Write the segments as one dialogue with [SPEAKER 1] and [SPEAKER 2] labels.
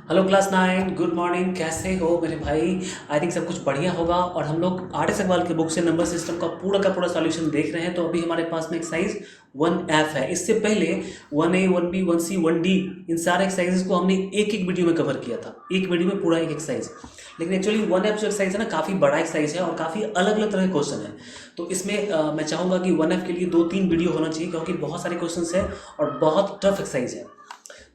[SPEAKER 1] Hello class 9, good morning. कैसे हो मेरे भाई? आई थिंक सब कुछ बढ़िया होगा। और हम लोग आर.एस. अग्रवाल के बुक से नंबर सिस्टम का पूरा सॉल्यूशन देख रहे हैं। तो अभी हमारे पास में एक्सरसाइज 1F है। इससे पहले 1A 1B 1C 1D इन सारे एक्सरसाइजेस को हमने एक एक वीडियो में कवर किया था, एक वीडियो में पूरा एक एक्सरसाइज। लेकिन एक्चुअली 1F जो एक्सरसाइज है ना, काफ़ी बड़ा एक्सरसाइज है और काफ़ी अलग अलग तरह के क्वेश्चन है। तो इसमें मैं चाहूँगा कि 1F के लिए 2-3 वीडियो होना चाहिए, क्योंकि बहुत सारे क्वेश्चन है और बहुत टफ एक्सरसाइज है।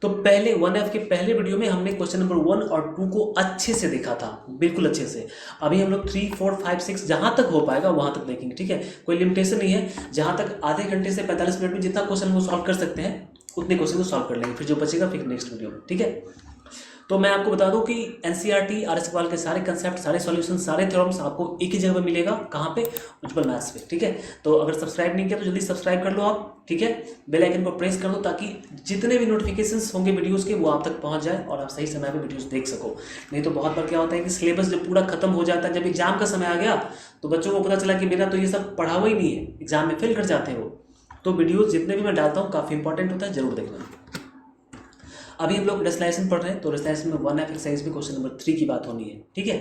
[SPEAKER 1] तो पहले 1F के पहले वीडियो में हमने क्वेश्चन नंबर 1 और 2 को अच्छे से देखा था, बिल्कुल अच्छे से। अभी हम लोग 3, 4, 5, 6 जहाँ तक हो पाएगा वहाँ तक देखेंगे, ठीक है? कोई लिमिटेशन नहीं है। जहाँ तक आधे घंटे से 45 मिनट में जितना क्वेश्चन वो सॉल्व कर सकते हैं उतने क्वेश्चन को सॉल्व कर लेंगे, फिर जो बचेगा फिर नेक्स्ट वीडियो में, ठीक है? तो मैं आपको बता दूं कि एनसीईआरटी आर.एस. अग्रवाल के सारे कंसेप्ट, सारे सॉल्यूशन, सारे थ्योरम्स आपको एक ही जगह पर मिलेगा। कहाँ पे? उज्ज्वल मैथ्स पे, ठीक है? तो अगर सब्सक्राइब नहीं किया तो जल्दी सब्सक्राइब कर लो आप, ठीक है? बेल आइकन को प्रेस कर लो ताकि जितने भी नोटिफिकेशंस होंगे वीडियोस के वो आप तक पहुंच जाए और आप सही समय पे वीडियोस देख सको। नहीं तो बहुत बार क्या होता है कि सिलेबस जब पूरा खत्म हो जाता है, जब एग्जाम का समय आ गया तो बच्चों को पता चला कि मेरा तो ये सब पढ़ा हुआ ही नहीं है, एग्जाम में फेल कर जाते हैं वो। तो वीडियोज जितने भी मैं डालता हूँ काफ़ी इंपॉर्टेंट होता है, जरूर देखना। अभी हम लोग रेसलाइजेशन पढ़ रहे हैं, तो रेसलाइजेशन में 1F एक्सरसाइज में क्वेश्चन नंबर 3 की बात होनी है, ठीक है?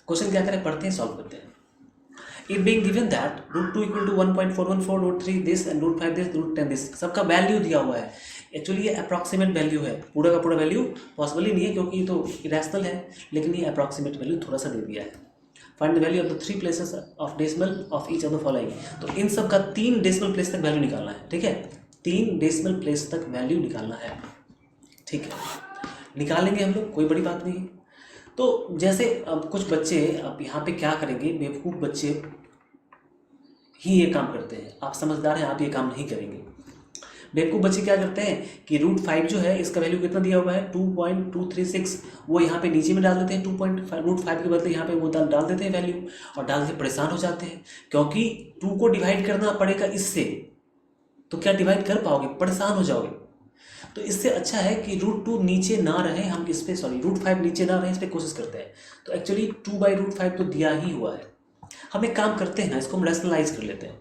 [SPEAKER 1] क्वेश्चन क्या करें, पढ़ते हैं, सॉल्व करते हैं। It being given that √2 equal to 1.414, √3 this and √5 this, √10 this, सबका वैल्यू दिया हुआ है। एक्चुअली ये अप्रॉक्सीमेट वैल्यू है, पूरा का पूरा वैल्यू पॉसिबल ही नहीं है क्योंकि ये तो इरेशनल है, लेकिन ये अप्रॉक्सीमेट वैल्यू थोड़ा सा दे दिया है। Find the value of the 3 places of decimal of each of the following. तो इन सब का 3 डेसिमल प्लेस तक वैल्यू निकालना है, ठीक है? 3 डेसिमल प्लेस तक वैल्यू निकालना है, ठीक है? निकालेंगे हम लोग, कोई बड़ी बात नहीं है। तो जैसे अब कुछ बच्चे अब यहाँ पे क्या करेंगे, बेवकूफ़ बच्चे ही ये काम करते हैं। आप समझदार हैं, आप ये काम नहीं करेंगे। बेवकूफ़ बच्चे क्या करते हैं कि √5 जो है इसका वैल्यू कितना दिया हुआ है 2.236, वो यहाँ पे नीचे में डाल देते हैं। 2.5 √5 के बदले यहाँ पे वो डाल देते हैं वैल्यू, और डाल के परेशान हो जाते हैं क्योंकि 2 को डिवाइड करना पड़ेगा इससे। तो क्या डिवाइड कर पाओगे? परेशान हो जाओगे। तो इससे अच्छा है कि √2 नीचे ना रहे, हम इस पर √5 नीचे ना रहे, इस पर कोशिश करते हैं। तो एक्चुअली 2/√5 तो दिया ही हुआ है। हम एक काम करते हैं ना, इसको हम रैशनलाइज कर लेते हैं।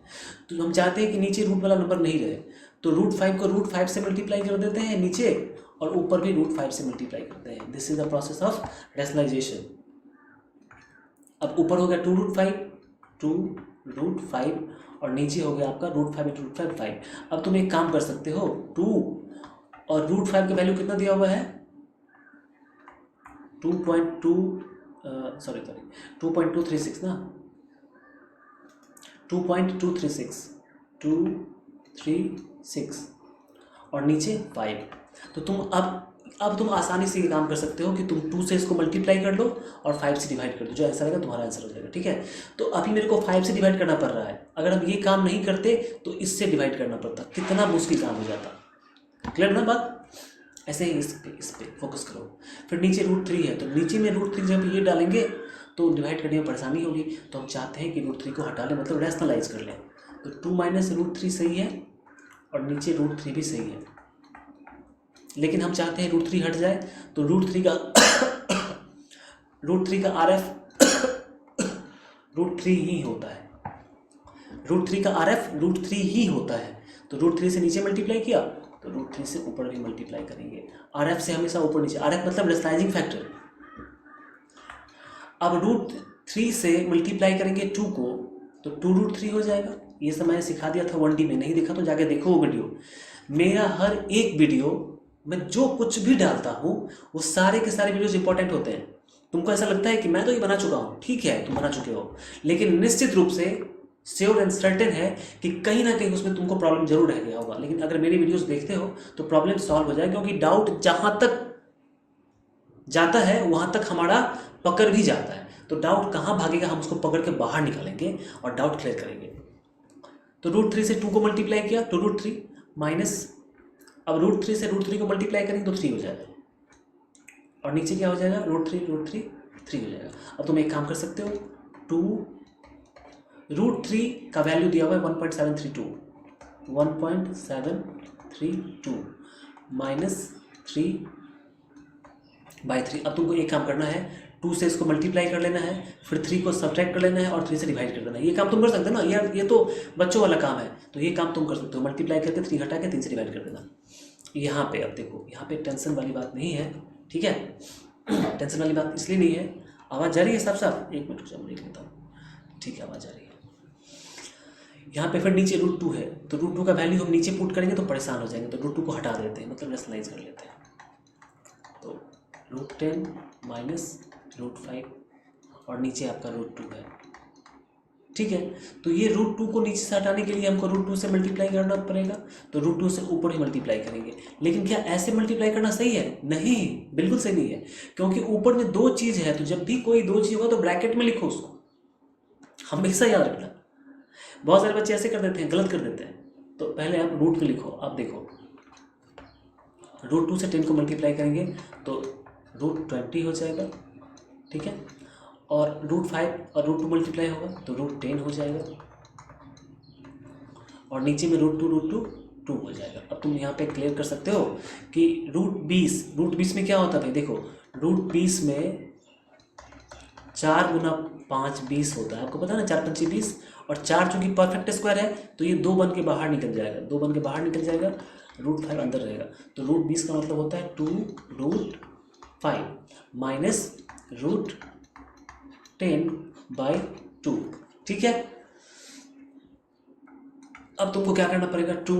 [SPEAKER 1] तो हम चाहते हैं कि नीचे रूट वाला नंबर नहीं रहे, तो √5 को √5 से मल्टीप्लाई कर देते हैं नीचे, और ऊपर भी √5 से मल्टीप्लाई करते हैं। This is the process of rationalisation. अब ऊपर हो गया 2√5 और नीचे हो गया आपका √5 × √5। अब तुम एक काम कर सकते हो, 2 और √5 का वैल्यू कितना दिया हुआ है 2.236 ना, 2.236 और नीचे 5। तो तुम अब तुम आसानी से ये काम कर सकते हो कि तुम 2 से इसको मल्टीप्लाई कर लो और 5 से डिवाइड कर दो, जो आंसर आएगा तुम्हारा आंसर हो जाएगा, ठीक है? तो अभी मेरे को 5 से डिवाइड करना पड़ रहा है। अगर हम ये काम नहीं करते तो इससे डिवाइड करना पड़ता, कितना मुश्किल काम हो जाता। क्लियर ना बात? ऐसे ही इस पे फोकस करो। फिर नीचे √3 है, तो नीचे में √3 जब ये डालेंगे तो डिवाइड करने में परेशानी होगी। तो हम चाहते हैं कि √3 को हटा लें, मतलब रैशनलाइज कर लें। तो 2 - √3 सही है और नीचे √3 भी सही है, लेकिन हम चाहते हैं √3 हट जाए। तो √3 का RF √3 ही होता है। √3 का RF √3 ही होता है। तो √3 से नीचे मल्टीप्लाई किया तो √3 से ऊपर भी मल्टीप्लाई करेंगे। RF से हमेशा ऊपर नीचे, RF मतलब रैशनलाइजिंग फैक्टर। अब √3 से मल्टीप्लाई करेंगे 2 को तो 2√3 हो जाएगा। ये सब मैंने सिखा दिया था 1D में, नहीं देखा तो जाके देखो वो वीडियो। मेरा हर एक वीडियो मैं जो कुछ भी डालता हूँ वो सारे के सारे वीडियोज इंपॉर्टेंट होते हैं। तुमको ऐसा लगता है कि मैं तो ये बना चुका हूँ, ठीक है तुम बना चुके हो, लेकिन निश्चित रूप से श्योर एंड सर्टेन है कि कहीं ना कहीं उसमें तुमको प्रॉब्लम जरूर रह गया होगा। लेकिन अगर मेरी वीडियोस देखते हो तो प्रॉब्लम सॉल्व हो जाएगा, क्योंकि डाउट जहाँ तक जाता है वहाँ तक हमारा पकड़ भी जाता है। तो डाउट कहाँ भागेगा, हम उसको पकड़ के बाहर निकालेंगे और डाउट क्लियर करेंगे। तो √3 से 2 को मल्टीप्लाई किया तो √3 माइनस, अब √3 से √3 को मल्टीप्लाई करेंगे तो 3 हो जाएगा, और नीचे क्या हो जाएगा √3 हो जाएगा। अब तुम एक काम कर सकते हो, √3 का वैल्यू दिया हुआ है 1.732 माइनस 3/3। अब तुमको एक काम करना है, 2 से इसको मल्टीप्लाई कर लेना है, फिर 3 को सब्ट्रैक्ट कर लेना है और 3 से डिवाइड कर देना है। ये काम तुम कर सकते हो ना यार, ये तो बच्चों वाला काम है। तो ये काम तुम कर सकते हो, मल्टीप्लाई करके 3 हटा के 3 से डिवाइड कर देना। यहाँ पे अब देखो, यहाँ पे टेंशन वाली बात नहीं है, ठीक है। टेंशन वाली बात इसलिए नहीं है। आवाज़ जा रही है साफ साफ? एक मिनट रुक जाओ, देख लेता हूँ। ठीक है, आवाज़ आ रही है। यहाँ पे फिर नीचे √2 है, तो √2 का वैल्यू हम नीचे पुट करेंगे तो परेशान हो जाएंगे, तो √2 को हटा देते हैं, मतलब रेशनलाइज कर लेते हैं। तो √10 माइनस √5 और नीचे आपका √2 है, ठीक है। तो ये √2 को नीचे से हटाने के लिए हमको √2 से मल्टीप्लाई करना पड़ेगा, तो √2 से ऊपर ही मल्टीप्लाई करेंगे। लेकिन क्या ऐसे मल्टीप्लाई करना सही है? नहीं, बिल्कुल सही नहीं है, क्योंकि ऊपर में दो चीज़ है, तो जब भी कोई दो चीज़ होगा तो ब्रैकेट में लिखो उसको, हमेशा याद रखना। बहुत सारे बच्चे ऐसे कर देते हैं, गलत कर देते हैं। तो पहले आप रूट को लिखो। आप देखो √2 से 10 को मल्टीप्लाई करेंगे तो √20 हो जाएगा, ठीक है। और √5 और √2 मल्टीप्लाई होगा तो √10 हो जाएगा, और नीचे में √2 2 हो जाएगा। अब तुम यहाँ पे क्लियर कर सकते हो कि √20 में क्या होता है भाई? देखो √20 में 4 गुना 5 20 होता है, आपको पता है ना, 4 5 20, और 4 चूंकि परफेक्ट स्क्वायर है तो ये 2 बन के बाहर निकल जाएगा, 2 बन के बाहर निकल जाएगा, √5 अंदर रहेगा। तो √20 का मतलब होता है 2√5 माइनस √10/2, ठीक है। अब तुमको क्या करना पड़ेगा? 2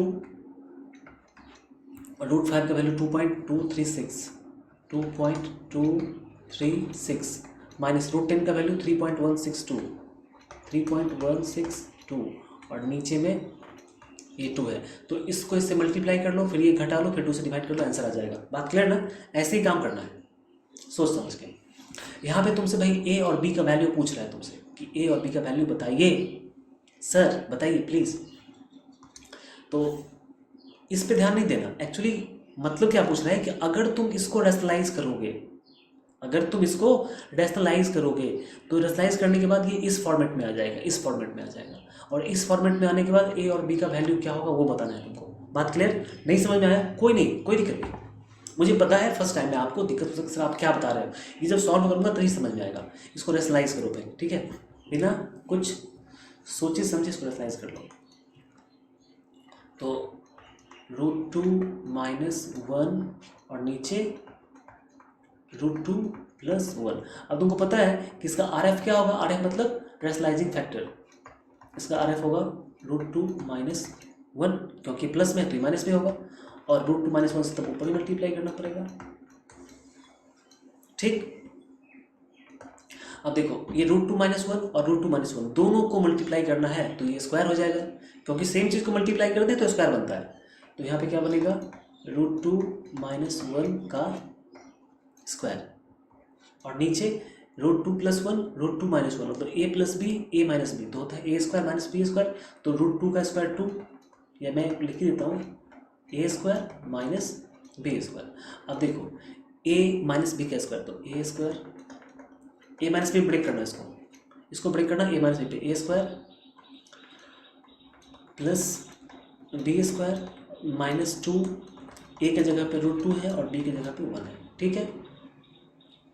[SPEAKER 1] और √5 का वैल्यू 2.236 माइनस √10 का वैल्यू 3.162 और नीचे में ये 2 है, तो इसको इससे मल्टीप्लाई कर लो, फिर ये घटा लो, फिर 2 से डिवाइड कर लो, आंसर आ जाएगा। बात क्लियर ना? ऐसे ही काम करना है, सोच समझ के। यहाँ पे तुमसे भाई ए और बी का वैल्यू पूछ रहा है तुमसे कि ए और बी का वैल्यू बताइए सर, बताइए प्लीज़। तो इस पे ध्यान नहीं देना। एक्चुअली मतलब क्या पूछ रहा है कि अगर तुम इसको रेशनलाइज करोगे, तो रेशनलाइज करने के बाद ये इस फॉर्मेट में आ जाएगा, इस फॉर्मेट में आ जाएगा, और इस फॉर्मेट में आने के बाद ए और बी का वैल्यू क्या होगा वो बताना है तुमको। बात क्लियर? नहीं समझ में आया? कोई नहीं, कोई दिक्कत नहीं, मुझे पता है फर्स्ट टाइम में आपको दिक्कत हो सकती है, सर आप क्या बता रहे हो। ये जब सॉल्व करूँगा तभी समझ में आएगा। इसको रेशनलाइज करो भाई, ठीक है, बिना कुछ सोचे समझे इसको रेशनलाइज कर लो। तो √2 माइनस 1 और नीचे √2 प्लस 1। अब तुमको पता है कि इसका RF क्या होगा? RF मतलब रेशनलाइजिंग फैक्टर। इसका RF होगा √2 माइनस 1, क्योंकि प्लस में है तो ये माइनस में होगा, और √2 माइनस 1 से तब ऊपर ही मल्टीप्लाई करना पड़ेगा, ठीक। अब देखो ये √2 माइनस 1 और √2 माइनस 1 दोनों को मल्टीप्लाई करना है तो ये स्क्वायर हो जाएगा, क्योंकि सेम चीज़ को मल्टीप्लाई कर दे तो स्क्वायर बनता है। तो यहाँ पे क्या बनेगा? √2 माइनस 1 का स्क्वायर, और नीचे √2 प्लस 1 √2 माइनस 1, मतलब a plus b a minus b, तो होता है a square minus b square. तो √2 का स्क्वायर 2, या मैं लिख ही देता हूँ a square minus b square. अब देखो a माइनस बी का स्क्वायर, तो a square, a minus b break करना, इसको ब्रेक करना, a माइनस बी पे a square plus b square minus 2, a के जगह पे √2 है और b की जगह पे 1 है, ठीक है।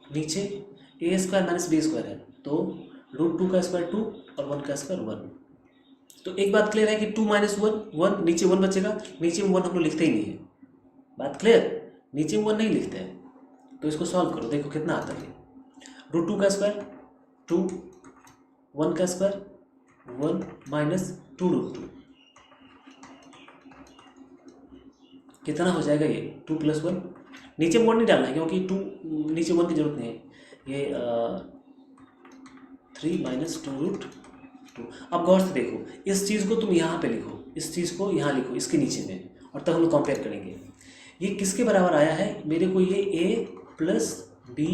[SPEAKER 1] नीचे a square minus b square है, तो √2 का स्क्वायर 2 और 1 का स्क्वायर 1। तो एक बात क्लियर है कि 2 माइनस 1 नीचे 1 बचेगा, नीचे में 1 हम लोग लिखते ही नहीं है। बात क्लियर? नीचे में 1 नहीं लिखते हैं। तो इसको सॉल्व करो, देखो कितना आता है। √2 का स्क्वायर 2, 1 का स्क्वायर 1 माइनस 2√2, कितना हो जाएगा ये? 2 प्लस 1, नीचे 1 नहीं डालना है क्योंकि 2 नीचे 1 की जरूरत नहीं है, ये 3 माइनस 2√2। अब गौर से देखो, इस चीज़ को तुम यहाँ पे लिखो, इस चीज़ को यहाँ लिखो इसके नीचे में, और तब हम लोग कंपेयर करेंगे। ये किसके बराबर आया है? मेरे को ये a प्लस बी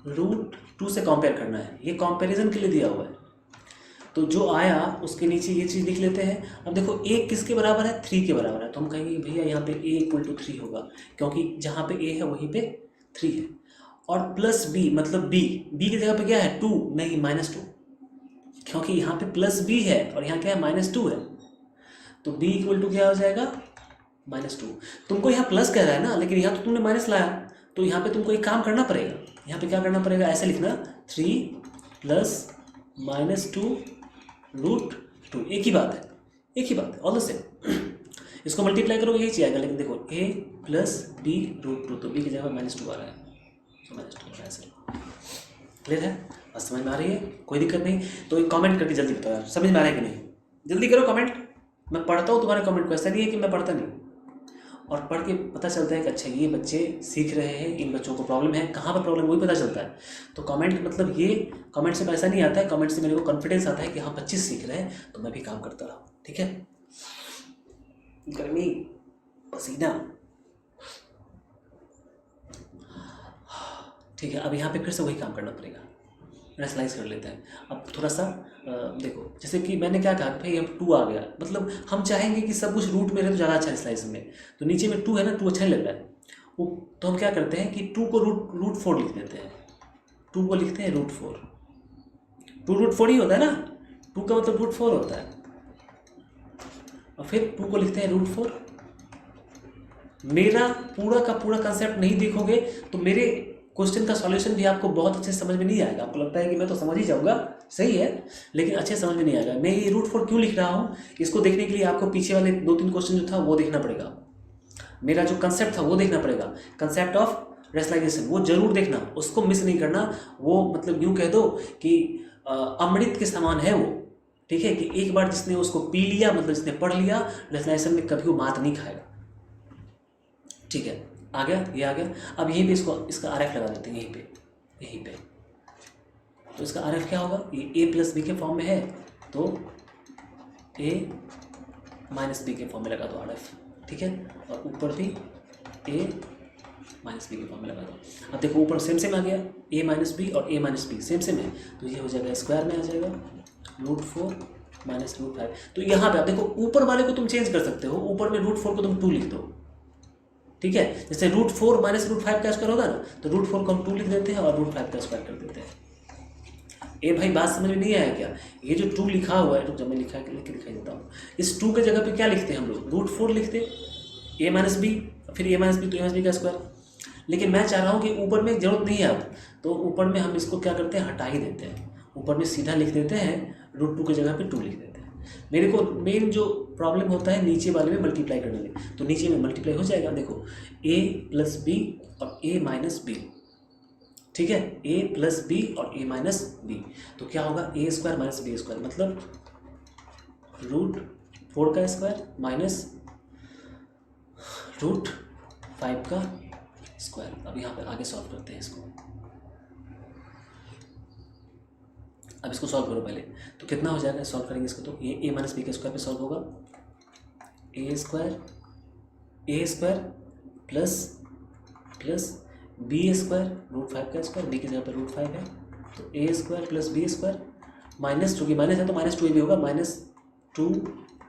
[SPEAKER 1] √2 से कंपेयर करना है, ये कंपैरिजन के लिए दिया हुआ है। तो जो आया उसके नीचे ये चीज़ लिख लेते हैं। अब देखो a किसके बराबर है? 3 के बराबर है, तो हम कहेंगे भैया यहाँ पे a = 3 होगा, क्योंकि जहाँ पे a है वहीं पे 3 है। और प्लस b मतलब b की जगह पे क्या है? 2 नहीं, -2, क्योंकि यहाँ पे प्लस b है और यहाँ क्या है? -2 है। तो b = क्या हो जाएगा? -2। तुमको यहाँ प्लस कह रहा है ना, लेकिन यहाँ तो तुमने माइनस लाया, तो यहाँ पे तुमको एक काम करना पड़ेगा। यहाँ पे क्या करना पड़ेगा? ऐसे लिखना 3 प्लस -2√2, एक ही बात है, ऑल द सेम। इसको मल्टीप्लाई करोगे यही आएगा, लेकिन देखो a प्लस b √2, तो b की जगह -2 आ रहा है, सो -2 ऐसे। क्लियर है? बस समझ में आ रही है? कोई दिक्कत नहीं। तो एक कमेंट करके जल्दी बताओ यार, समझ में आ रहा है कि नहीं? जल्दी करो कमेंट। मैं पढ़ता हूँ तुम्हारे कमेंट को, ऐसा नहीं है कि मैं पढ़ता नहीं। और पढ़ के पता चलता है कि अच्छा ये बच्चे सीख रहे हैं, इन बच्चों को प्रॉब्लम है, कहाँ पर प्रॉब्लम वही पता चलता है। तो कमेंट मतलब ये कमेंट से पैसा नहीं आता है, कमेंट से मेरे को कॉन्फिडेंस आता है कि हाँ बच्चे सीख रहे हैं, तो मैं भी काम करता रहा। ठीक है? गर्मी, पसीना। ठीक है, अब यहाँ पे फिर से वही काम करना पड़ेगा। रेशनलाइज कर लेते हैं। अब थोड़ा सा देखो, जैसे कि मैंने क्या कहा कि भाई अब 2 आ गया, मतलब हम चाहेंगे कि सब कुछ रूट में रहे तो ज़्यादा अच्छा है स्लाइस में। तो नीचे में 2 है ना, 2 अच्छा नहीं लग रहा है वो। तो हम क्या करते हैं कि 2 को रूट 4 लिख देते हैं। 2 को लिखते हैं √4। 2 √4 ही होता है ना, 2 का मतलब √4 होता है। और फिर 2 को लिखते हैं √4। मेरा पूरा का पूरा कंसेप्ट नहीं देखोगे तो मेरे क्वेश्चन का सॉल्यूशन भी आपको बहुत अच्छे समझ में नहीं आएगा। आपको लगता है कि मैं तो समझ ही जाऊंगा, सही है, लेकिन अच्छे समझ में नहीं आएगा। मैं ये √4 क्यों लिख रहा हूँ, इसको देखने के लिए आपको पीछे वाले 2-3 क्वेश्चन जो था वो देखना पड़ेगा। मेरा जो कंसेप्ट था वो देखना पड़ेगा, कंसेप्ट ऑफ रेशनलाइजेशन, वो जरूर देखना, उसको मिस नहीं करना। वो मतलब यूँ कह दो कि अमृत के समान है वो। ठीक है, कि एक बार जिसने उसको पी लिया, मतलब जिसने पढ़ लिया, रेशनलाइजेशन में कभी वो मात नहीं खाएगा। ठीक है, आ गया, ये आ गया। अब यहीं पे इसका RF लगा देते हैं, यहीं पे। तो इसका RF क्या होगा, ये A+B के फॉर्म में है, तो A - B के फॉर्म में लगा दो RF। ठीक है, और ऊपर भी A - B के फॉर्म में लगा दो। अब देखो ऊपर सेम आ गया, A - B और A - B सेम है, तो ये हो जाएगा स्क्वायर में आ जाएगा √4 - √5। तो यहाँ पे आप देखो ऊपर वाले को तुम चेंज कर सकते हो, ऊपर में √4 को तुम 2 लिख दो। ठीक है, जैसे √4 - √5 का स्क्वायर होगा ना, तो √4 को हम 2 लिख देते हैं और √5 का स्क्वायर कर देते हैं। ए भाई बात समझ में नहीं आया क्या? ये जो 2 लिखा हुआ है, तो जब मैं लिख के दिखाई देता हूँ, इस 2 के जगह पे क्या लिखते हैं हम लोग, √4 लिखते, A - B, फिर A - B तो A - B का स्क्वायर। लेकिन मैं चाह रहा हूँ कि ऊपर में जरूरत नहीं है अब, तो ऊपर में हम इसको क्या करते हैं, हटा ही देते हैं। ऊपर में सीधा लिख देते हैं, √2 की जगह पे 2 लिख देते हैं। मेरे को मेन जो प्रॉब्लम होता है नीचे वाले में मल्टीप्लाई करने में, तो नीचे में मल्टीप्लाई हो जाएगा। देखो A+B और A - B। ठीक है, A+B और A - B, तो क्या होगा, A² - B² मतलब √4 का स्क्वायर माइनस √5 का स्क्वायर। अब यहाँ पे आगे सॉल्व करते हैं इसको। अब इसको सॉल्व करो पहले, तो कितना हो जाएगा, सॉल्व करेंगे इसको, तो ये A - B के स्क्वायर पे सॉल्व होगा। A² प्लस B² √5 का स्क्वायर, B की जगह पर √5 है, तो A² प्लस B² माइनस, चूँकि माइनस है तो -2 भी होगा, -2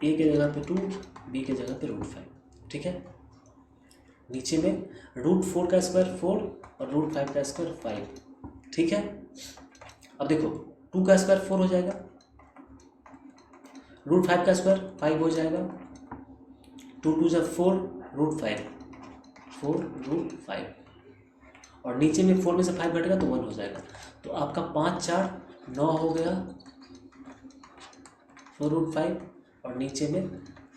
[SPEAKER 1] A की जगह पे 2, B की जगह पे √5। ठीक है, नीचे में √4 का स्क्वायर 4 और √5 का स्क्वायर 5। ठीक है, अब देखो 2 का स्क्वायर 4 हो जाएगा, √5 का स्क्वायर 5 हो जाएगा, 2 × 2 = 4 √5 4 √5, और नीचे में 4 में से 5 घटेगा तो 1 हो जाएगा। तो आपका 5 4 9 हो गया, 4 √5 और नीचे में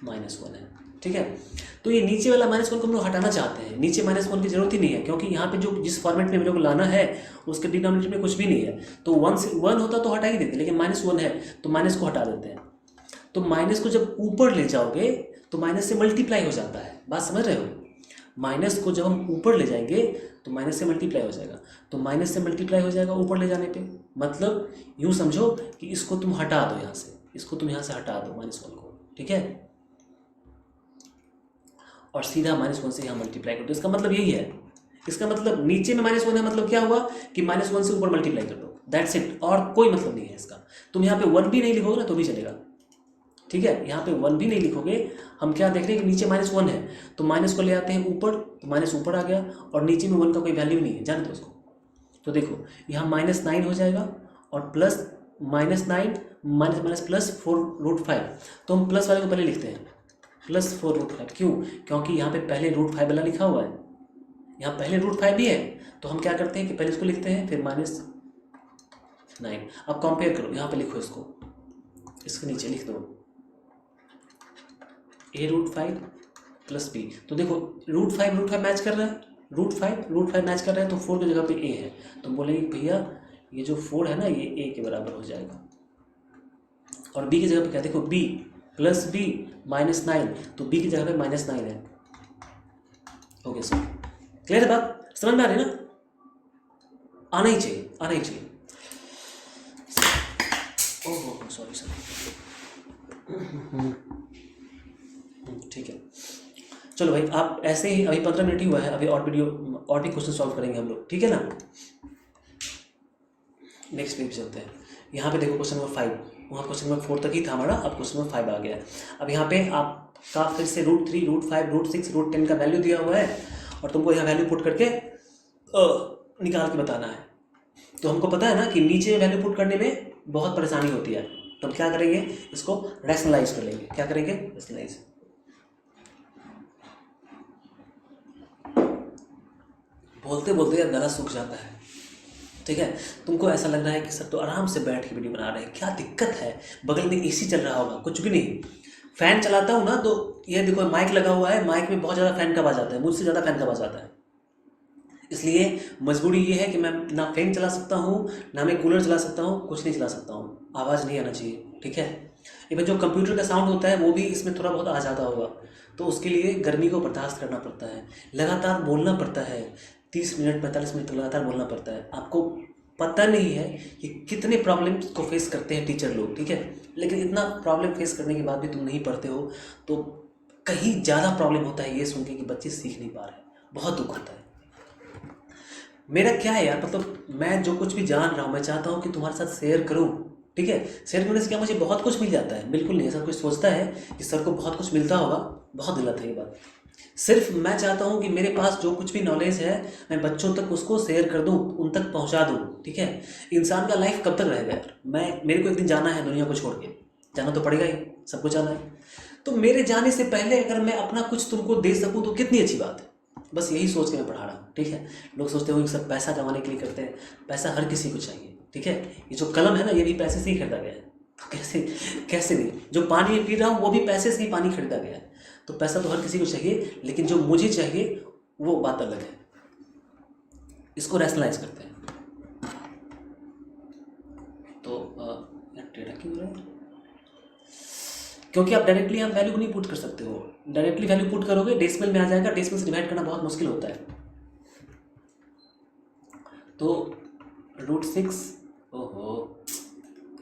[SPEAKER 1] -1 है। ठीक है, तो ये नीचे वाला -1 को हम लोग हटाना चाहते हैं। नीचे -1 की जरूरत ही नहीं है, क्योंकि यहाँ पे जो जिस फॉर्मेट में मेरे को लाना है उसके डिनोमिनेटर में कुछ भी नहीं है। तो 1 होता तो हटा ही देते, लेकिन -1 है तो माइनस को हटा देते हैं। तो माइनस को जब ऊपर ले जाओगे तो माइनस से मल्टीप्लाई हो जाता है, बात समझ रहे हो? माइनस को जब हम ऊपर ले जाएंगे तो माइनस से मल्टीप्लाई हो जाएगा, तो माइनस से मल्टीप्लाई हो जाएगा ऊपर ले जाने पे। मतलब यूँ समझो कि इसको तुम हटा दो यहाँ से, इसको तुम यहाँ से हटा दो -1 को। ठीक है, और सीधा -1 से यहाँ मल्टीप्लाई कर दो। इसका मतलब यही है, इसका मतलब नीचे में -1 है, मतलब क्या हुआ कि -1 से ऊपर मल्टीप्लाई कर दो, दैट्स इट, और कोई मतलब नहीं है इसका। तुम यहाँ पे 1 भी नहीं लिखोगे ना तो भी चलेगा। ठीक है, यहाँ पे 1 भी नहीं लिखोगे, हम क्या देख रहे हैं कि नीचे -1 है, तो माइनस को ले आते हैं ऊपर, तो माइनस ऊपर आ गया, और नीचे में 1 का कोई वैल्यू नहीं है, जान दो उसको। तो देखो यहाँ -9 हो जाएगा, और प्लस -9 माइनस प्लस 4 √5, तो हम प्लस वाले को पहले लिखते हैं, +4 √5। क्यों? क्योंकि यहाँ पे पहले √5 वाला लिखा हुआ है, यहाँ पहले √5 भी है, तो हम क्या करते हैं कि पहले इसको लिखते हैं फिर -9। अब कंपेयर करो, यहाँ पे लिखो इसको, इसके नीचे लिख दो A √5 प्लस B। तो देखो √5 मैच कर रहा है, रूट फाइव मैच कर रहे हैं तो 4 की जगह पे ए है, तो हम बोलेंगे भैया ये जो 4 है ना ये ए के बराबर हो जाएगा। और बी की जगह पे क्या, देखो बी प्लस बी -9, तो बी की जगह पे -9 है। ओके सर, क्लियर है बात, समझ में आ रही है ना? आना ही चाहिए, आना ही चाहिए। ओह सॉरी सर, ठीक है। चलो भाई आप ऐसे ही, अभी 15 मिनट ही हुआ है, अभी और भी क्वेश्चन सॉल्व करेंगे हम लोग, ठीक है ना? नेक्स्ट पेज चलते हैं। यहाँ पे देखो क्वेश्चन नंबर 5, वहाँ क्वेश्चन नंबर 4 तक ही था हमारा, अब क्वेश्चन नंबर 5 आ गया है। अब यहाँ पे आपका फिर से √3, √5, √6, √10 का वैल्यू दिया हुआ है और तुमको यहाँ वैल्यू पुट करके निकाल के बताना है। तो हमको पता है ना कि नीचे वैल्यू पुट करने में बहुत परेशानी होती है, तो हम क्या करेंगे, इसको रैशनलाइज कर लेंगे। क्या करेंगे? रैशनलाइज। बोलते बोलते यार गला सूख जाता है, ठीक है? तुमको ऐसा लग रहा है कि सर तो आराम से बैठ के वीडियो बना रहे हैं, क्या दिक्कत है? बगल में एसी चल रहा होगा, कुछ भी नहीं। फैन चलाता हूँ ना तो ये देखो माइक लगा हुआ है, माइक में बहुत ज़्यादा फैन का आवाज़ आता है, मुझसे ज़्यादा फैन का आवाज़ आता है। इसलिए मजबूरी ये है कि मैं ना फैन चला सकता हूँ, ना मैं कूलर चला सकता हूँ, कुछ नहीं चला सकता हूँ, आवाज़ नहीं आना चाहिए, ठीक है? इवन जो कंप्यूटर का साउंड होता है वो भी इसमें थोड़ा बहुत आ जाता होगा, तो उसके लिए गर्मी को बर्दाश्त करना पड़ता है, लगातार बोलना पड़ता है, 30 मिनट 45 मिनट लगातार बोलना पड़ता है। आपको पता नहीं है कि कितने प्रॉब्लम्स को फेस करते हैं टीचर लोग, ठीक है? लेकिन इतना प्रॉब्लम फेस करने के बाद भी तुम नहीं पढ़ते हो, तो कहीं ज़्यादा प्रॉब्लम होता है ये सुन के कि बच्चे सीख नहीं पा रहे, बहुत दुख होता है। मेरा क्या है यार, मतलब मैं जो कुछ भी जान रहा हूँ मैं चाहता हूँ कि तुम्हारे साथ शेयर करूँ, ठीक है? शेयर करने से क्या मुझे बहुत कुछ मिल जाता है? बिल्कुल नहीं। ऐसा कोई सोचता है कि सर को बहुत कुछ मिलता होगा, बहुत गलत है ये बात। सिर्फ मैं चाहता हूँ कि मेरे पास जो कुछ भी नॉलेज है मैं बच्चों तक उसको शेयर कर दूँ, उन तक पहुँचा दूँ, ठीक है? इंसान का लाइफ कब तक रहेगा यार? मेरे को एक दिन जाना है दुनिया को छोड़ के, जाना तो पड़ेगा ही, सबको जाना है। तो मेरे जाने से पहले अगर मैं अपना कुछ तुमको दे सकूँ तो कितनी अच्छी बात है। बस यही सोच के मैं पढ़ा रहा हूँ, ठीक है? लोग सोचते हो कि सब पैसा कमाने के लिए करते हैं, पैसा हर किसी को चाहिए, ठीक है? ये जो कलम है ना ये भी पैसे से ही खरीदा गया है, तो कैसे नहीं? जो पानी पी रहा हूँ वो भी पैसे से ही पानी खरीदा गया है, तो पैसा तो हर किसी को चाहिए, लेकिन जो मुझे चाहिए वो बात अलग है। इसको रैशनलाइज करते हैं। तो यार टेढ़ा क्यों हो रहा है? क्योंकि आप डायरेक्टली आप वैल्यू नहीं पुट कर सकते हो। डायरेक्टली वैल्यू पुट करोगे डेसिमल में आ जाएगा, डेसिमल से डिवाइड करना बहुत मुश्किल होता है। तो √6, ओहो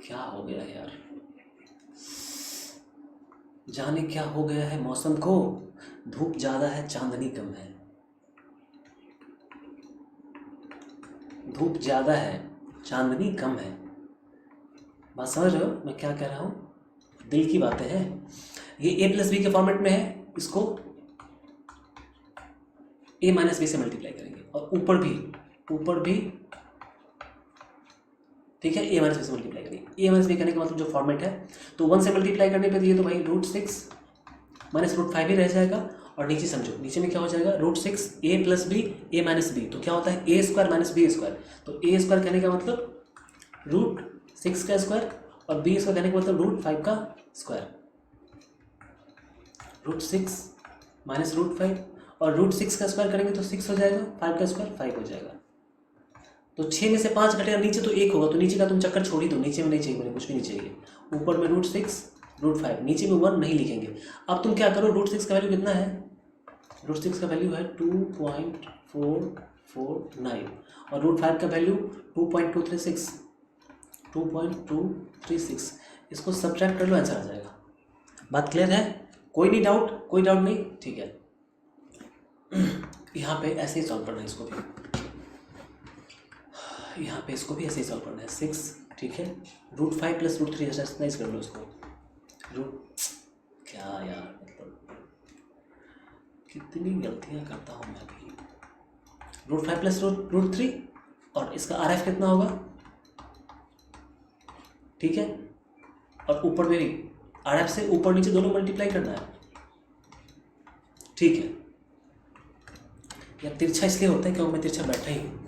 [SPEAKER 1] क्या हो गया यार, जाने क्या हो गया है मौसम को। धूप ज़्यादा है चांदनी कम है, धूप ज़्यादा है चांदनी कम है। बात समझ रहे हो मैं क्या कह रहा हूँ? दिल की बातें हैं। ये a+b के फॉर्मेट में है, इसको a-b से मल्टीप्लाई करेंगे और ऊपर भी ठीक है a-b से मल्टीप्लाई करेंगे। a-b करने का मतलब जो फॉर्मेट है, तो 1 से मल्टीप्लाई करने पे ये तो भाई √6 -√5 ही रह जाएगा, और नीचे समझो, नीचे में क्या हो जाएगा, √6 a+b a-b, तो क्या होता है a² - b²। तो a² कहने का मतलब √6 का स्क्वायर और b² कहने का मतलब √5 का स्क्वायर। √6 -√5 और √6 का स्क्वायर करेंगे तो 6 हो जाएगा, 5 का स्क्वायर 5 हो जाएगा। तो 6 में से 5 घटेगा, नीचे तो 1 होगा, तो नीचे का तुम चक्कर छोड़ ही दो, नीचे में नहीं चाहिए, मुझे कुछ भी नहीं चाहिए। ऊपर में √6 √5, नीचे में 1 नहीं लिखेंगे। अब तुम क्या करो, √6 का वैल्यू कितना है, √6 का वैल्यू है 2.449 और √5 का वैल्यू 2.236, इसको सब्ट्रैक्ट कर लो, आंसर आ जाएगा। बात क्लियर है? कोई डाउट नहीं, ठीक है? यहाँ पे ऐसे ही सॉल्व करना है, इसको भी यहाँ पे इसको भी ऐसे ही सॉल्व करना है। 6, ठीक है? √5 + √3 एक्सरसाइज कर लो इसको। क्या यार, मतलब कितनी गलतियाँ करता हूँ मैं भी। √5 + √3 और इसका RF कितना होगा, ठीक है? और ऊपर में भी RF से ऊपर नीचे दोनों मल्टीप्लाई करना है, ठीक है? यार तिरछा इसलिए होता है क्योंकि मैं तिरछा बैठा ही हूँ।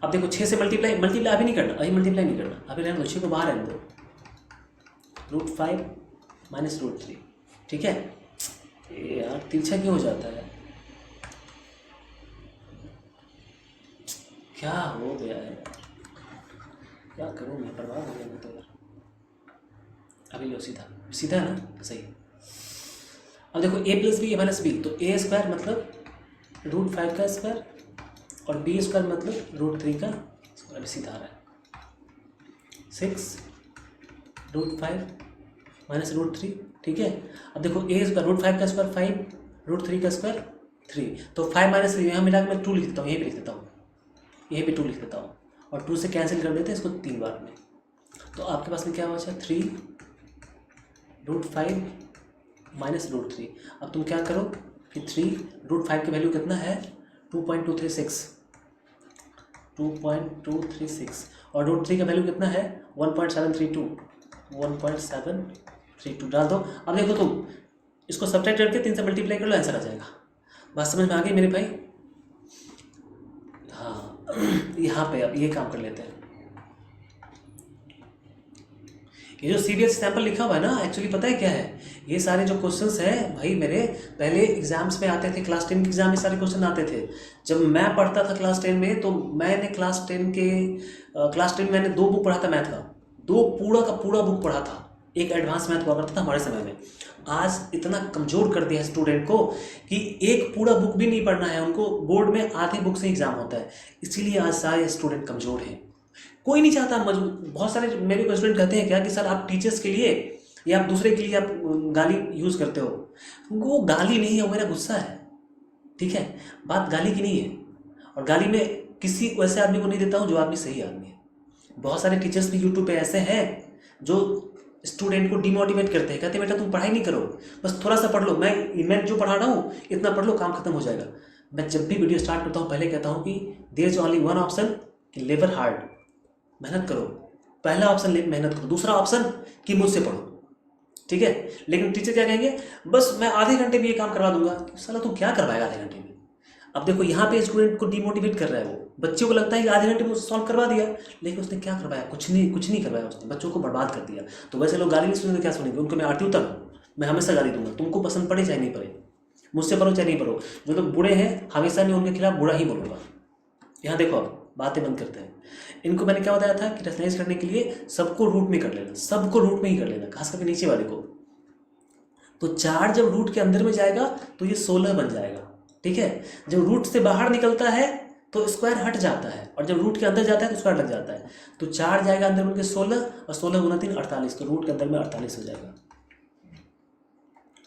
[SPEAKER 1] अब देखो 6 से मल्टीप्लाई अभी नहीं करना, मल्टीप्लाई नहीं करना, अभी रहने दो, 6 को बाहर रहने दो। √5 - √3, ठीक है? यार तिरछा क्यों हो जाता है? क्या हो गया है यार, क्या करूँ मैं, बर्बाद हो गया मैं तो यार। अभी लो सीधा सीधा है ना, सही। अब देखो ए प्लस बी ए माइनस बी, तो ए स्क्वायर मतलब √5 का स्क्वायर और बी स्क्वायर मतलब √3 का स्क्वायर। अभी सीधा आ रहा है 6 √5 माइनस √3, ठीक है। अब देखो ए स्क्वायर √5 का स्क्वायर 5 √3 का स्क्वायर 3, तो 5 माइनस 3 यहाँ मिला के मैं 2 लिख देता हूँ, यहीं पे लिख देता हूँ, यहीं पे 2 लिख देता हूँ और 2 से कैंसिल कर देते हैं इसको 3 बार में। तो आपके पास में क्या बचा 3 √5 माइनस √3। अब तुम क्या करो कि 3 √5 की वैल्यू कितना है 2.236 और √3 का वैल्यू कितना है 1.732 डाल दो। अब देखो तुम इसको सब्ट्रैक्ट करके 3 से मल्टीप्लाई कर लो, आंसर आ जाएगा। बात समझ में आ गई मेरे भाई? हाँ यहाँ पे अब ये काम कर लेते हैं। ये जो CBSE सैंपल लिखा हुआ है ना, एक्चुअली पता है क्या है, ये सारे जो क्वेश्चंस हैं भाई मेरे पहले एग्जाम्स में आते थे, क्लास 10 के एग्जाम में सारे क्वेश्चन आते थे। जब मैं पढ़ता था क्लास 10 में, तो मैंने क्लास 10 में मैंने 2 बुक पढ़ा था मैथ का, 2 पूरा का पूरा बुक पढ़ा था। एक एडवांस मैथ हुआ करता था हमारे समय में। आज इतना कमज़ोर कर दिया है स्टूडेंट को कि एक पूरा बुक भी नहीं पढ़ना है उनको, बोर्ड में आधी बुक से एग्जाम होता है। इसीलिए आज सारे स्टूडेंट कमज़ोर हैं। कोई नहीं चाहता मजबूत। बहुत सारे मेरे स्टूडेंट कहते हैं क्या कि सर आप टीचर्स के लिए या आप दूसरे के लिए आप गाली यूज़ करते हो। वो गाली नहीं है, वो मेरा गुस्सा है, ठीक है। बात गाली की नहीं है, और गाली में किसी वैसे आदमी को नहीं देता हूँ जो आदमी सही आदमी है। बहुत सारे टीचर्स भी यूट्यूब पे ऐसे हैं जो स्टूडेंट को डिमोटिवेट करते हैं, कहते हैं बेटा तुम पढ़ाई नहीं करो, बस थोड़ा सा पढ़ लो, मैं जो पढ़ा रहा हूँ इतना पढ़ लो, काम खत्म हो जाएगा। मैं जब भी वीडियो स्टार्ट करता हूँ पहले कहता हूँ कि there is only one option कि लेबर हार्ड, मेहनत करो। पहला ऑप्शन मेहनत करो, दूसरा ऑप्शन कि मुझसे पढ़ो, ठीक है। लेकिन टीचर क्या कहेंगे, बस मैं आधे घंटे में ये काम करवा दूंगा। साला तू क्या करवाएगा आधे घंटे में? अब देखो यहाँ पे स्टूडेंट को डिमोटिवेट कर रहा है। वो बच्चे को लगता है कि आधे घंटे में सॉल्व करवा दिया, लेकिन उसने क्या करवाया? कुछ नहीं करवाया उसने, बच्चों को बर्बाद कर दिया। तो वैसे लोग गाली नहीं सुनेंगे, क्या सुनेंगे? उनको मैं आरती उतारूँ, मैं हमेशा गाली दूंगा। तुमको पसंद पड़े चाहे नहीं पड़े, मुझसे पढ़ो चाहे नहीं पढ़ो। जो लोग बुरे हैं हमेशा मैं उनके खिलाफ बुरा ही बोलूँगा। यहाँ देखो अब बातें बंद करते हैं। इनको मैंने क्या बताया था कि रेशनलाइज करने के लिए सबको रूट में कर लेना, सबको रूट में ही कर लेना, खास करके नीचे वाले को। तो 4 जब रूट के अंदर में जाएगा तो ये 16 बन जाएगा, ठीक है। जब रूट से बाहर निकलता है तो स्क्वायर हट जाता है, और जब रूट के अंदर जाता है तो स्क्वायर लग जाता है। तो 4 जाएगा अंदर में 16 और 16 गुना 3 48, तो रूट के अंदर में 48 हो जाएगा।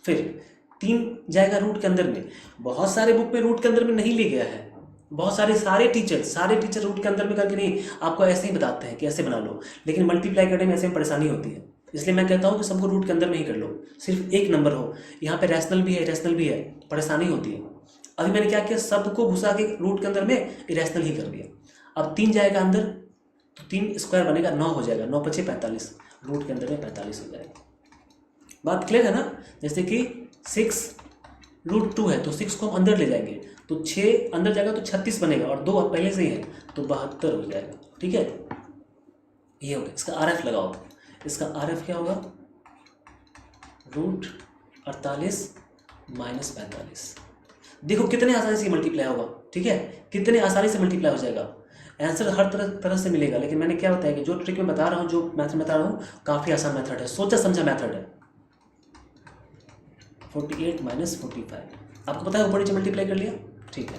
[SPEAKER 1] फिर 3 जाएगा रूट के अंदर में। बहुत सारे बुक में रूट के अंदर में नहीं ले गया है, बहुत सारे टीचर रूट के अंदर में करके नहीं, आपको ऐसे ही बताते हैं कि ऐसे बना लो, लेकिन मल्टीप्लाई करने में ऐसे में परेशानी होती है। इसलिए मैं कहता हूँ कि सबको रूट के अंदर में ही कर लो, सिर्फ एक नंबर हो। यहाँ पे रैशनल भी है, इरेशनल भी है, परेशानी होती है। अभी मैंने क्या किया, सबको घुसा के रूट के अंदर में इरेशनल ही कर दिया। अब 3 जाएगा अंदर तो 3 स्क्वायर बनेगा, 9 हो जाएगा, 9 पचे 45, रूट के अंदर में 45 हो जाएगा। बात क्लियर है ना? जैसे कि 6 √2 है तो 6 को हम अंदर ले जाएंगे तो 6 अंदर जाएगा तो 36 बनेगा, और 2 पहले से ही है तो 72 हो जाएगा, ठीक है। ये हो गया। इसका RF लगाओ। इसका RF क्या होगा, √48 माइनस 45। देखो कितने आसानी से मल्टीप्लाई होगा, ठीक है, कितने आसानी से मल्टीप्लाई हो जाएगा। आंसर हर तरह से मिलेगा, लेकिन मैंने क्या बताया कि जो ट्रिक मैं बता रहा हूँ, जो मैथड बता रहा हूँ, काफ़ी आसान मेथड है, सोचा समझा मेथड है। 48 माइनस 45 आपको पता है, ऊपर नीचे मल्टीप्लाई कर लिया, ठीक है।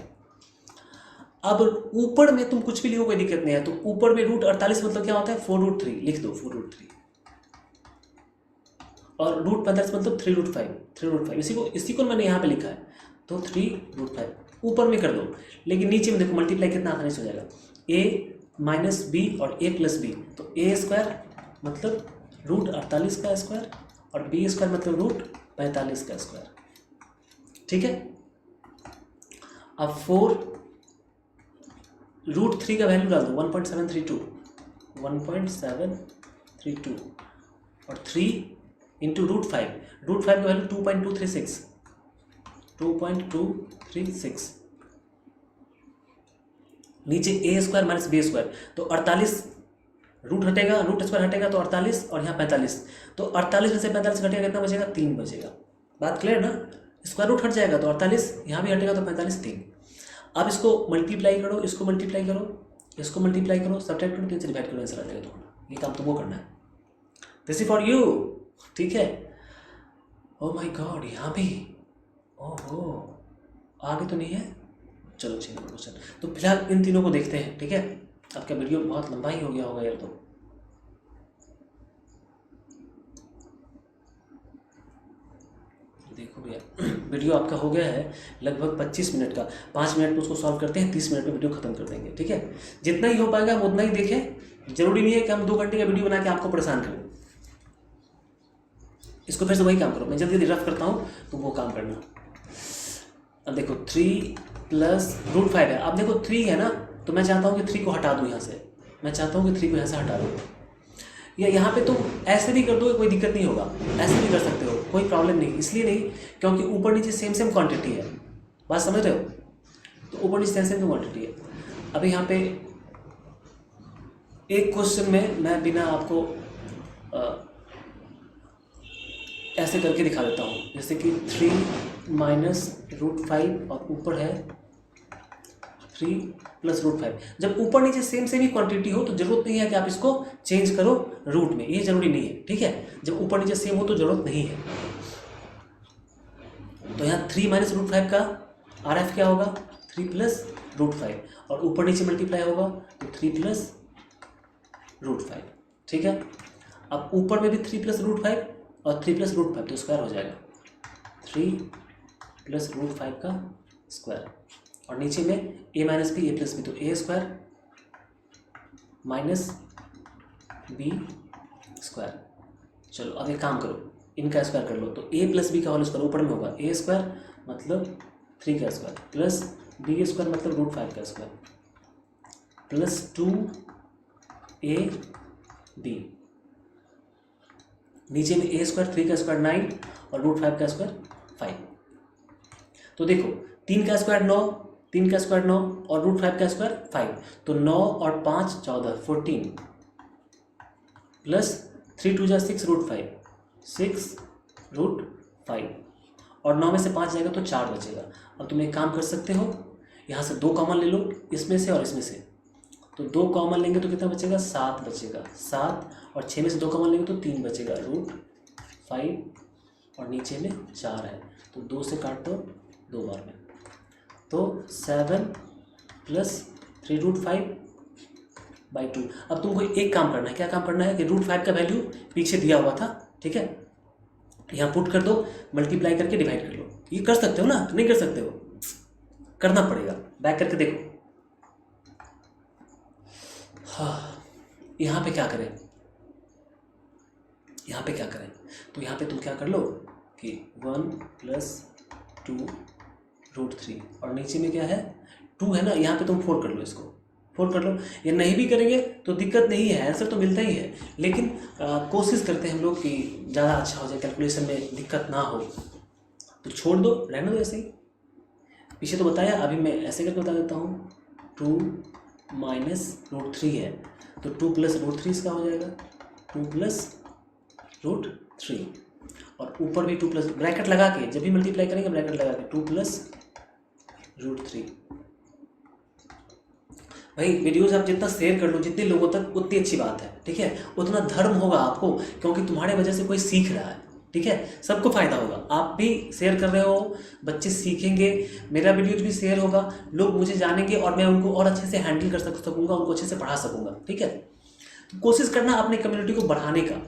[SPEAKER 1] अब ऊपर में तुम कुछ भी लिखो कोई दिक्कत नहीं है। तो ऊपर में √48 मतलब क्या होता है 4√3, लिख दो 4√3, और √45 मतलब 3√5 इसी को मैंने यहाँ पे लिखा है, तो 3√5 ऊपर में कर दो। लेकिन नीचे में देखो मल्टीप्लाई कितना आसानी से हो जाएगा, a माइनस बी और a प्लस बी, तो a स्क्वायर मतलब √48 का स्क्वायर और b स्क्वायर मतलब √45 का स्क्वायर, ठीक है। अब 4 √3 का वैल्यू डाल दो 1.732 और 3 इंटू √5 का वैल्यू 2.236 नीचे a square minus b square, तो 48 रूट स्क्वायर हटेगा तो 48 और यहाँ 45, तो 48 में से 45 घटेगा कितना बचेगा, 3 बचेगा। बात क्लियर ना? स्क्वायर रूट हट जाएगा तो 48, यहाँ भी हटेगा तो 45 3। अब इसको मल्टीप्लाई करो, इसको मल्टीप्लाई करो, इसको मल्टीप्लाई करो, सब्ट्रैक्ट करो, 3 से डिवाइड करो, आंसर आ जाएगा तुम्हारा। ये काम तुमको करना है, दिस इज फॉर यू, ठीक है। ओ माय गॉड, यहाँ भी, ओहो, आगे तो नहीं है, चलो ठीक है क्वेश्चन। तो फिलहाल इन तीनों को देखते हैं, ठीक है। आपका वीडियो बहुत लंबा ही हो गया होगा यार, तो देखो भैया वीडियो आपका हो गया है लगभग 25 मिनट का। 5 मिनट में उसको सॉल्व करते हैं, 30 मिनट में वीडियो खत्म कर देंगे, ठीक है। जितना ही हो पाएगा हम उतना ही देखें, जरूरी नहीं है कि हम 2 घंटे का वीडियो बना के आपको परेशान करें। इसको फिर से वही काम करो, मैं जल्दी जल्दी रफ करता हूँ तो वो काम करना। अब देखो 3 प्लस रूट 5 है। अब देखो 3 है ना, तो मैं चाहता हूँ कि 3 को हटा दूँ यहाँ से, मैं चाहता हूँ कि 3 को यहाँ से हटा दूँ, या यहाँ पे तुम ऐसे भी कर दो, कोई दिक्कत नहीं होगा, ऐसे भी कर सकते हो, कोई प्रॉब्लम नहीं। इसलिए नहीं क्योंकि ऊपर नीचे सेम सेम क्वांटिटी है, बात समझ रहे हो, तो ऊपर नीचे सेम सेम क्वांटिटी है। अभी यहाँ पे एक क्वेश्चन में मैं बिना आपको ऐसे करके दिखा देता हूँ, जैसे कि 3 माइनस रूट 5 और ऊपर है 3 प्लस रूट 5। जब ऊपर नीचे सेम सेम ही क्वांटिटी हो तो जरूरत नहीं है कि आप इसको चेंज करो रूट में, ये जरूरी नहीं है, ठीक है। जब ऊपर नीचे सेम हो तो जरूरत नहीं है। तो यहाँ 3 माइनस रूट 5 का RF क्या होगा, 3 प्लस रूट 5, और ऊपर नीचे मल्टीप्लाई होगा तो 3 प्लस रूट 5, ठीक है। अब ऊपर में भी 3 प्लस रूट 5 और 3 प्लस रूट 5 तो स्क्वायर हो जाएगा, 3 प्लस रूट 5 का स्क्वायर, और नीचे में a minus b, a plus b, तो a square minus b square. चलो अब एक काम करो, इनका स्क्वायर कर लो, तो a प्लस बी का होल स्क्वायर ऊपर में होगा, a स्क्वायर मतलब 3 का स्क्वायर प्लस बी स्क्वायर मतलब रूट 5 का स्क्वायर प्लस 2ab, नीचे में a स्क्वायर 3 का स्क्वायर 9 और रूट 5 का स्क्वायर 5। तो देखो 3 का स्क्वायर 9, 3 का स्क्वायर 9 और रूट 5 का स्क्वायर 5, तो 9 और 5 14, 14 प्लस 3 2 जा 6 रूट 5, 6 रूट 5, और 9 में से 5 जाएगा तो 4 बचेगा। अब तुम एक काम कर सकते हो, यहाँ से 2 कॉमन ले लो, इसमें से और इसमें से, तो 2 कॉमन लेंगे तो कितना बचेगा, 7 बचेगा, 7, और 6 में से 2 कॉमन लेंगे तो 3 बचेगा, रूट 5, और नीचे में 4 है, तो 2 से काट दो 2 बार में, तो 7 प्लस 3 रूट 5/2। अब तुमको एक काम करना है, क्या काम करना है कि रूट 5 का वैल्यू पीछे दिया हुआ था, ठीक है, यहाँ पुट कर दो, मल्टीप्लाई करके डिवाइड कर लो। ये कर सकते हो ना, नहीं कर सकते हो, करना पड़ेगा, बैक करके देखो। हाँ, यहाँ पे क्या करें, यहाँ पे क्या करें, तो यहाँ पे तुम क्या कर लो कि 1 प्लस 2 रूट 3, और नीचे में क्या है 2 है ना, यहाँ पे तुम 4 कर लो, इसको 4 कर लो। ये नहीं भी करेंगे तो दिक्कत नहीं है, आंसर तो मिलता ही है, लेकिन कोशिश करते हैं हम लोग कि ज़्यादा अच्छा हो जाए, कैलकुलेशन में दिक्कत ना हो, तो छोड़ दो, रहने दो ऐसे ही। पीछे तो बताया, अभी मैं ऐसे करके बता देता हूँ, 2 माइनस रूट 3 है, तो 2 प्लस रूट 3 इसका हो जाएगा, 2 प्लस रूट 3, और ऊपर भी 2 प्लस, ब्रैकेट लगा के जब भी मल्टीप्लाई करेंगे ब्रैकेट लगा के 2 प्लस रूट 3। भाई वीडियोज़ आप जितना शेयर कर लो जितने लोगों तक उतनी अच्छी बात है, ठीक है, उतना धर्म होगा आपको, क्योंकि तुम्हारे वजह से कोई सीख रहा है, ठीक है, सबको फ़ायदा होगा। आप भी शेयर कर रहे हो, बच्चे सीखेंगे, मेरा वीडियोज भी शेयर होगा, लोग मुझे जानेंगे और मैं उनको और अच्छे से हैंडल कर सकूँगा, उनको अच्छे से पढ़ा सकूँगा, ठीक है। तो कोशिश करना अपने कम्युनिटी को बढ़ाने का,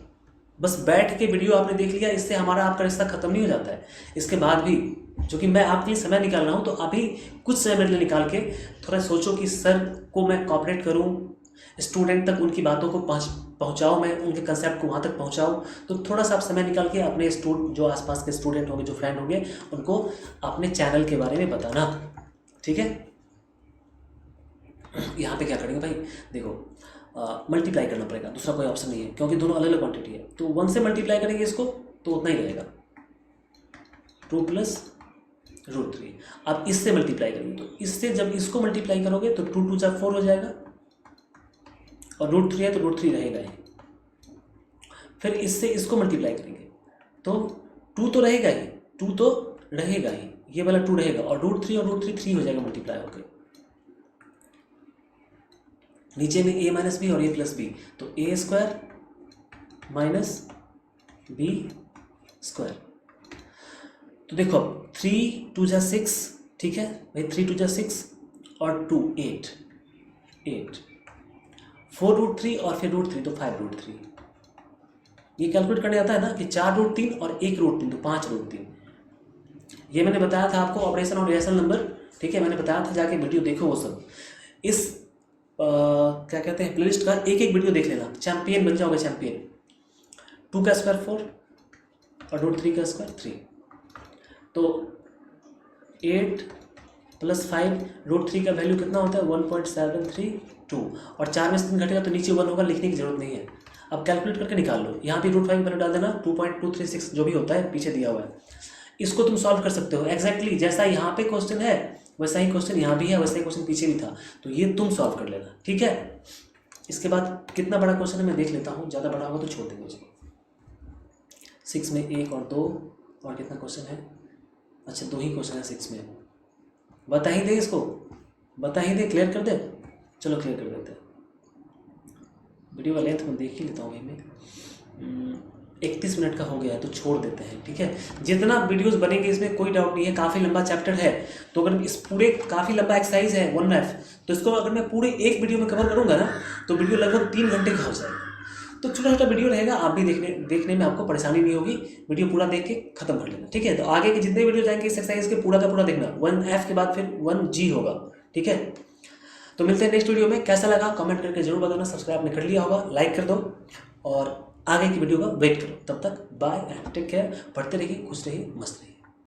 [SPEAKER 1] बस बैठ के वीडियो आपने देख लिया इससे हमारा आपका रिश्ता ख़त्म नहीं हो जाता है। इसके बाद भी जो कि मैं आपके लिए समय निकाल रहा हूँ, तो अभी कुछ समय मेरे लिए निकाल के थोड़ा सोचो कि सर को मैं कॉपरेट करूँ, स्टूडेंट तक उनकी बातों को पहुँचाऊँ, मैं उनके कंसेप्ट को वहाँ तक पहुँचाऊँ। तो थोड़ा सा आप समय निकाल के अपने जो आसपास के स्टूडेंट होंगे, जो फ्रेंड होंगे, उनको अपने चैनल के बारे में बताना, ठीक है। यहाँ पे क्या करेंगे भाई, देखो मल्टीप्लाई करना पड़ेगा, दूसरा कोई ऑप्शन नहीं है, क्योंकि दोनों अलग अलग क्वांटिटी है। तो 1 से मल्टीप्लाई करेंगे इसको तो उतना ही रहेगा, 2 प्लस रूट 3। अब इससे मल्टीप्लाई करेंगे, तो इससे जब इसको मल्टीप्लाई करोगे तो 2 2 जा 4 हो जाएगा, और रूट 3 है तो रूट 3 रहेगा ही। फिर इससे इसको मल्टीप्लाई करेंगे तो 2 तो रहेगा ही, 2 तो रहेगा ही, ये वाला 2 रहेगा, और रूट 3 और रूट 3 3 हो जाएगा मल्टीप्लाई होकर। नीचे में a माइनस बी और a प्लस बी, तो a square minus b square. तो देखो अब 3 2 जा 6, ठीक है भाई, 3 2 जा 6 और 2 8, 4 रूट 3 और फिर रूट 3, तो 5 रूट 3। ये कैलकुलेट करने आता है ना कि 4 रूट 3 और 1 रूट 3, तो 5 रूट 3। ये मैंने बताया था आपको ऑपरेशन और रिलेशन नंबर, ठीक है, मैंने बताया था, जाके वीडियो देखो वो सब। इस क्या कहते हैं प्लेलिस्ट का एक एक वीडियो देख लेना, चैंपियन बन जाओगे चैंपियन। 2 का स्क्वायर 4 और रूट 3 का स्क्वायर 3, तो 8 प्लस 5 रूट 3 का वैल्यू कितना होता है 1.732, और 4 में से 3 घटेगा तो नीचे 1 होगा, लिखने की जरूरत नहीं है। अब कैलकुलेट करके निकाल लो, यहाँ भी रूट 5 वैल्यू डाल देना, 2.236 जो भी होता है पीछे दिया हुआ है। इसको तुम सॉल्व कर सकते हो एग्जैक्टली जैसा यहाँ पे क्वेश्चन है वैसा ही क्वेश्चन यहाँ भी है, वैसा ही क्वेश्चन पीछे भी था, तो ये तुम सॉल्व कर लेना, ठीक है। इसके बाद कितना बड़ा क्वेश्चन है मैं देख लेता हूँ, ज़्यादा बड़ा होगा तो छोड़ देंगे उसको। 6 में 1 और 2 और कितना क्वेश्चन है, अच्छा 2 ही क्वेश्चन है 6 में, बता ही दे इसको, बता ही दे, क्लियर कर दे, चलो क्लियर कर देते हैं। वीडियो का लेंथ में देख ही लेता हूँ भाई मैं, 31 मिनट का हो गया है तो छोड़ देते हैं, ठीक है। जितना वीडियोस बनेंगे इसमें कोई डाउट नहीं है, काफ़ी लंबा चैप्टर है, तो अगर इस पूरे काफ़ी लंबा एक्सरसाइज है 1F, तो इसको अगर मैं पूरे एक वीडियो में कवर करूँगा ना तो वीडियो लगभग 3 घंटे का हो जाएगा। तो छोटा छोटा वीडियो रहेगा, आप भी देखने में आपको परेशानी नहीं होगी, वीडियो पूरा देख के खत्म कर लेना, ठीक है। तो आगे के जितने वीडियो जाएंगे इस एक्सरसाइज के पूरा का पूरा देखना, 1F के बाद फिर 1G होगा, ठीक है। तो मिलते हैं नेक्स्ट वीडियो में, कैसा लगा कमेंट करके जरूर बताना, सब्सक्राइब आपने कर लिया होगा लाइक कर दो, और आगे की वीडियो का वेट करो, तब तक बाय एंड टेक केयर, पढ़ते रहिए, खुश रहिए, मस्त रहिए।